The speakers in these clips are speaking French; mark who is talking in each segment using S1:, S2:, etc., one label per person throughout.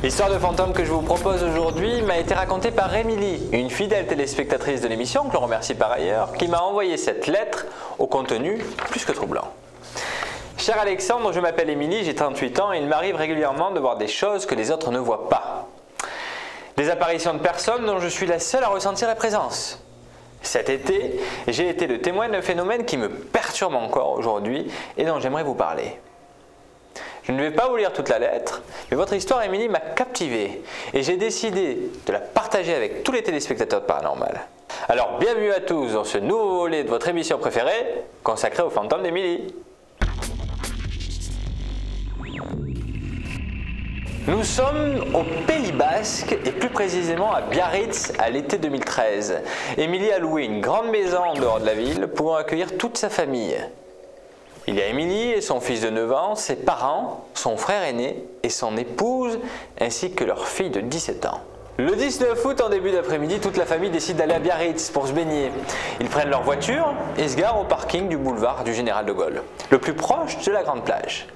S1: L'histoire de fantôme que je vous propose aujourd'hui m'a été racontée par Émilie, une fidèle téléspectatrice de l'émission, que l'on remercie par ailleurs, qui m'a envoyé cette lettre au contenu plus que troublant. Cher Alexandre, je m'appelle Émilie, j'ai 38 ans et il m'arrive régulièrement de voir des choses que les autres ne voient pas. Des apparitions de personnes dont je suis la seule à ressentir la présence. Cet été, j'ai été le témoin d'un phénomène qui me perturbe encore aujourd'hui et dont j'aimerais vous parler. Je ne vais pas vous lire toute la lettre, mais votre histoire, Émilie, m'a captivé et j'ai décidé de la partager avec tous les téléspectateurs de Paranormal. Alors, bienvenue à tous dans ce nouveau volet de votre émission préférée, consacrée aux fantômes d'Émilie. Nous sommes au Pays Basque et plus précisément à Biarritz à l'été 2013. Émilie a loué une grande maison en dehors de la ville pouvant accueillir toute sa famille. Il y a Émilie et son fils de 9 ans, ses parents, son frère aîné et son épouse, ainsi que leur fille de 17 ans. Le 19 août, en début d'après-midi, toute la famille décide d'aller à Biarritz pour se baigner. Ils prennent leur voiture et se garent au parking du boulevard du Général de Gaulle, le plus proche de la grande plage.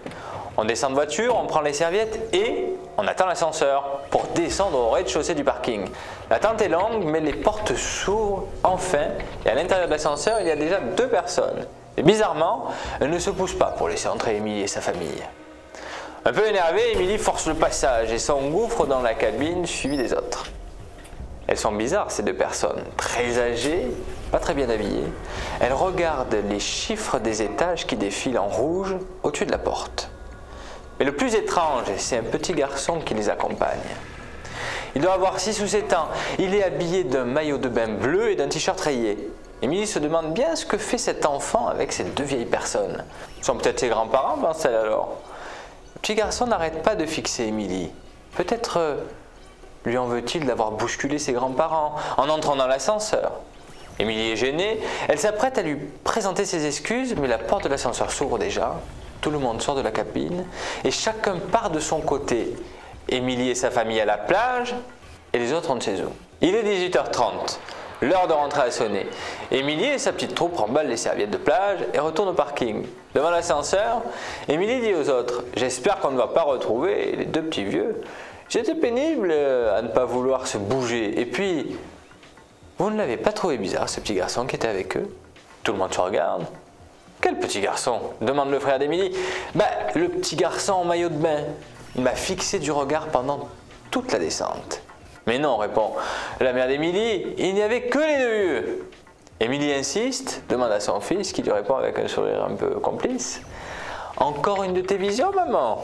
S1: On descend de voiture, on prend les serviettes et on attend l'ascenseur pour descendre au rez-de-chaussée du parking. L'attente est longue, mais les portes s'ouvrent enfin et à l'intérieur de l'ascenseur, il y a déjà 2 personnes. Et bizarrement, elle ne se pousse pas pour laisser entrer Émilie et sa famille. Un peu énervée, Émilie force le passage et s'engouffre dans la cabine suivie des autres. Elles sont bizarres ces 2 personnes, très âgées, pas très bien habillées. Elles regardent les chiffres des étages qui défilent en rouge au-dessus de la porte. Mais le plus étrange, c'est un petit garçon qui les accompagne. Il doit avoir 6 ou 7 ans. Il est habillé d'un maillot de bain bleu et d'un t-shirt rayé. Émilie se demande bien ce que fait cet enfant avec ces 2 vieilles personnes. Ce sont peut-être ses grands-parents, pense-t-elle alors. Le petit garçon n'arrête pas de fixer Émilie. Peut-être lui en veut-il d'avoir bousculé ses grands-parents en entrant dans l'ascenseur. Émilie est gênée, elle s'apprête à lui présenter ses excuses, mais la porte de l'ascenseur s'ouvre déjà. Tout le monde sort de la cabine et chacun part de son côté. Émilie et sa famille à la plage et les autres on ne sait où. Il est 18h30. L'heure de rentrer a sonné. Émilie et sa petite troupe remballent les serviettes de plage et retournent au parking. Devant l'ascenseur, Émilie dit aux autres « J'espère qu'on ne va pas retrouver les 2 petits vieux. J'étais pénible à ne pas vouloir se bouger. Et puis, vous ne l'avez pas trouvé bizarre, ce petit garçon qui était avec eux ?» Tout le monde se regarde. « Quel petit garçon ?» demande le frère d'Émilie. « Le petit garçon en maillot de bain. Il m'a fixé du regard pendant toute la descente. » Mais non, répond la mère d'Émilie, il n'y avait que les 2 vieux. Émilie insiste, demande à son fils, qui lui répond avec un sourire un peu complice. Encore une de tes visions, maman?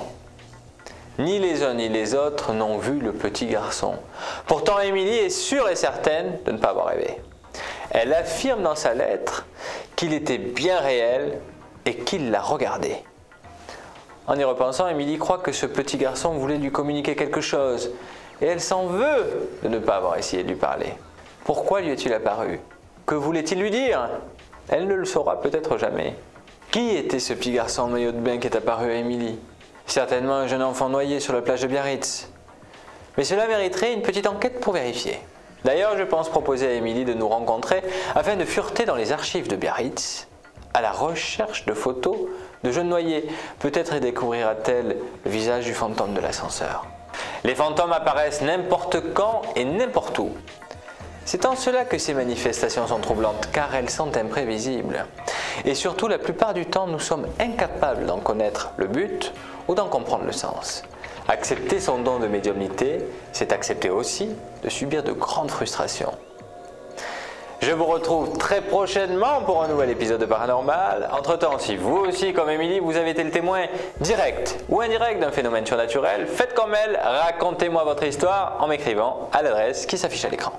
S1: Ni les uns ni les autres n'ont vu le petit garçon. Pourtant, Émilie est sûre et certaine de ne pas avoir rêvé. Elle affirme dans sa lettre qu'il était bien réel et qu'il l'a regardé. En y repensant, Émilie croit que ce petit garçon voulait lui communiquer quelque chose. Et elle s'en veut de ne pas avoir essayé de lui parler. Pourquoi lui est-il apparu? Que voulait-il lui dire? Elle ne le saura peut-être jamais. Qui était ce petit garçon en maillot de bain qui est apparu à Émilie? Certainement un jeune enfant noyé sur la plage de Biarritz. Mais cela mériterait une petite enquête pour vérifier. D'ailleurs, je pense proposer à Émilie de nous rencontrer afin de fureter dans les archives de Biarritz à la recherche de photos de jeunes noyés. Peut-être y découvrira-t-elle le visage du fantôme de l'ascenseur. Les fantômes apparaissent n'importe quand et n'importe où. C'est en cela que ces manifestations sont troublantes, car elles sont imprévisibles. Et surtout, la plupart du temps, nous sommes incapables d'en connaître le but ou d'en comprendre le sens. Accepter son don de médiumnité, c'est accepter aussi de subir de grandes frustrations. Je vous retrouve très prochainement pour un nouvel épisode de Paranormal. Entre-temps, si vous aussi, comme Émilie, vous avez été le témoin direct ou indirect d'un phénomène surnaturel, faites comme elle, racontez-moi votre histoire en m'écrivant à l'adresse qui s'affiche à l'écran.